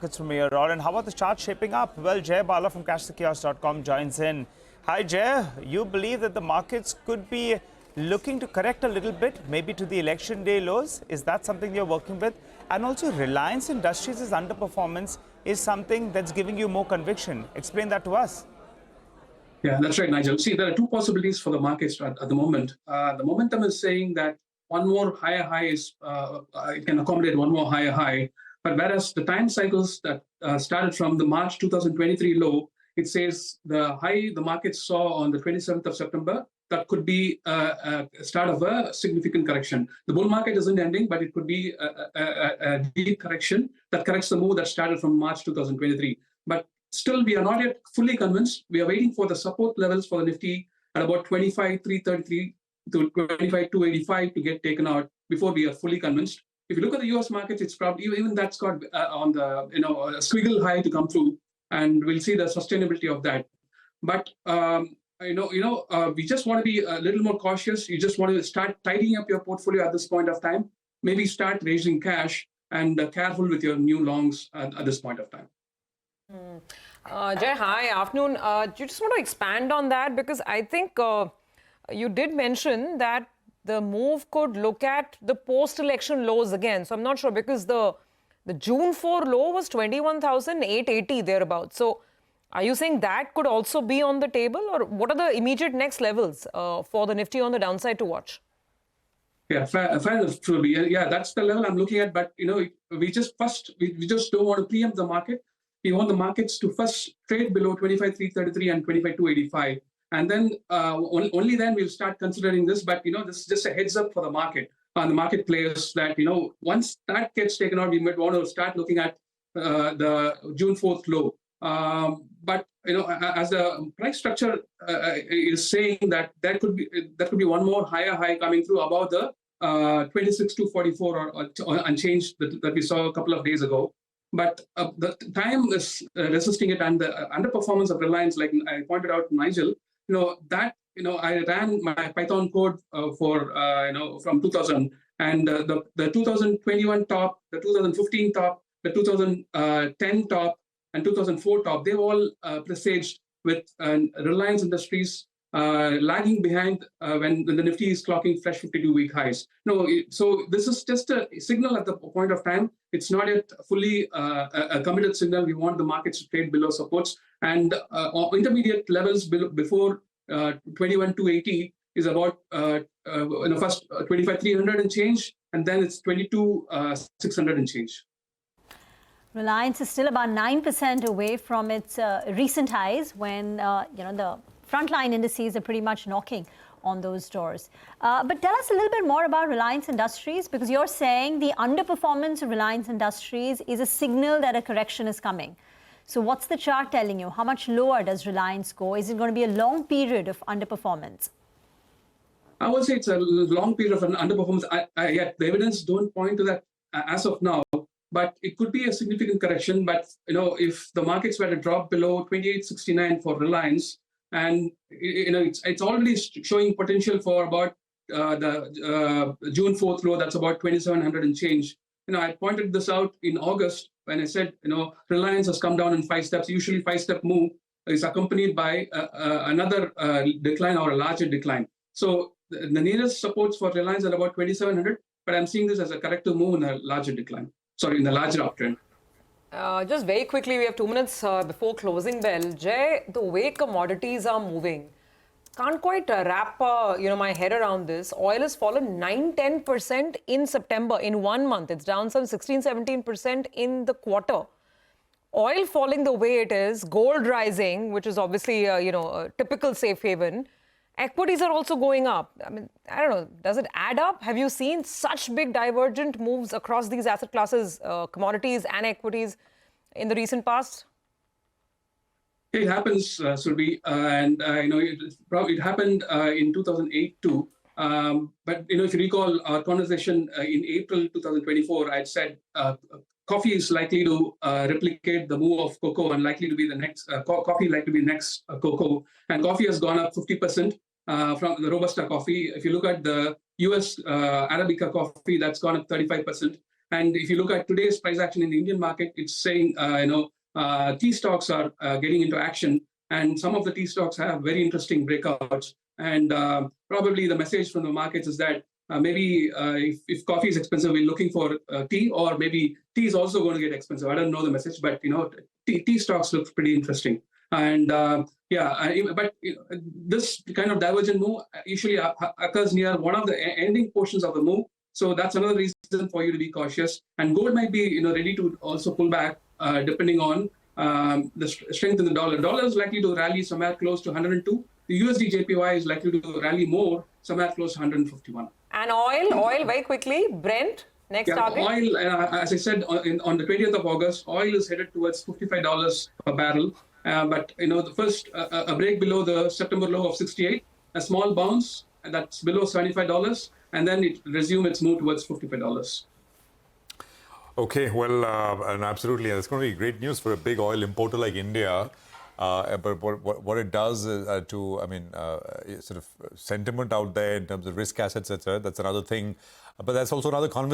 From here on. And how about the chart shaping up? Well, Bala from cashthekiosk.com joins in. Hi, Jay. You believe that the markets could be looking to correct a little bit, maybe to the election day lows? Is that something you're working with? And also, Reliance Industries' underperformance is something that's giving you more conviction. Explain that to us. Yeah, that's right, Nigel. See, there are two possibilities for the markets at the moment. The momentum is saying that one more higher high is, it can accommodate one more higher high. But whereas the time cycles that started from the March 2023 low, it says the high the market saw on the 27th of September, that could be a start of a significant correction. The bull market isn't ending, but it could be a deep correction that corrects the move that started from March 2023. But still, we are not yet fully convinced. We are waiting for the support levels for the Nifty at about 25,333 to 25,285 to get taken out before we are fully convinced. If you look at the U.S. markets, it's probably even that's got on the a squiggle high to come through, and we'll see the sustainability of that. But we just want to be a little more cautious. You just want to start tidying up your portfolio at this point of time. Maybe start raising cash and careful with your new longs at this point of time. Jay, hi, afternoon. Do you just want to expand on that? Because I think you did mention that the move could look at the post-election lows again. So I'm not sure, because the June 4 low was 21,880 thereabouts. So are you saying that could also be on the table, or what are the immediate next levels for the Nifty on the downside to watch? Yeah, fair enough. Yeah, that's the level I'm looking at. But we just don't want to preempt the market. We want the markets to first trade below 25,333 and 25,285. And then only then we'll start considering this. But, this is just a heads up for the market and the market players that, once that gets taken out, we might want to start looking at the June 4th low. But, as the price structure is saying that there could be one more higher high coming through above the 26,244 or unchanged that we saw a couple of days ago. But the time is resisting it, and the underperformance of Reliance, like I pointed out, Nigel, I ran my Python code from 2000, and the 2021 top, the 2015 top, the 2010 top, and 2004 top, they all presaged with Reliance Industries lagging behind when the Nifty is clocking fresh 52-week highs. So this is just a signal at the point of time. It's not yet fully a committed signal. We want the markets to trade below supports, and intermediate levels before 21,280 is about first 25,300 and change, and then it's 22,600 and change. Reliance is still about 9% away from its recent highs, when the frontline indices are pretty much knocking on those doors. But tell us a little bit more about Reliance Industries, because you're saying the underperformance of Reliance Industries is a signal that a correction is coming. So what's the chart telling you? How much lower does Reliance go? Is it going to be a long period of underperformance? I would say it's a long period of an underperformance. Yet the evidence don't point to that as of now. But it could be a significant correction. But if the markets were to drop below 2869 for Reliance, and it's already showing potential for about the June 4th low, that's about 2,700 and change. I pointed this out in August when I said, Reliance has come down in 5 steps. Usually 5-step move is accompanied by another decline or a larger decline. So the nearest supports for Reliance are about 2,700, but I'm seeing this as a corrective move in a larger decline. Sorry, in the larger uptrend. Just very quickly, we have 2 minutes before closing bell. Jay, the way commodities are moving, can't quite wrap my head around this. Oil has fallen 9-10% in September in 1 month. It's down some 16-17% in the quarter. Oil falling the way it is, gold rising, which is obviously a typical safe haven. Equities are also going up. I mean, I don't know, does it add up? Have you seen such big divergent moves across these asset classes, commodities and equities, in the recent past? It happens, Surbi, and it happened in 2008 too. But if you recall our conversation in April 2024, I said coffee is likely to replicate the move of cocoa, and likely to be the next coffee, likely to be next cocoa. And coffee has gone up 50%. From the Robusta coffee. If you look at the US Arabica coffee, that's gone up 35%. And if you look at today's price action in the Indian market, it's saying, T stocks are getting into action. And some of the T stocks have very interesting breakouts. And probably the message from the markets is that maybe if coffee is expensive, we're looking for tea, or maybe tea is also going to get expensive. I don't know the message, but tea stocks look pretty interesting. And this kind of divergent move usually occurs near one of the ending portions of the move. So that's another reason for you to be cautious. And gold might be ready to also pull back depending on the strength in the dollar. Dollar is likely to rally somewhere close to 102. The USD JPY is likely to rally more, somewhere close to 151. And oil very quickly, Brent, next target? Oil, as I said, on the 20th of August, oil is headed towards $55 per barrel. But the first a break below the September low of 68, a small bounce that's below $75, and then it resume its move towards $55. Okay, well, and absolutely, it's going to be great news for a big oil importer like India. But what it does is sort of sentiment out there in terms of risk assets, etc. That's another thing. But that's also another conversation.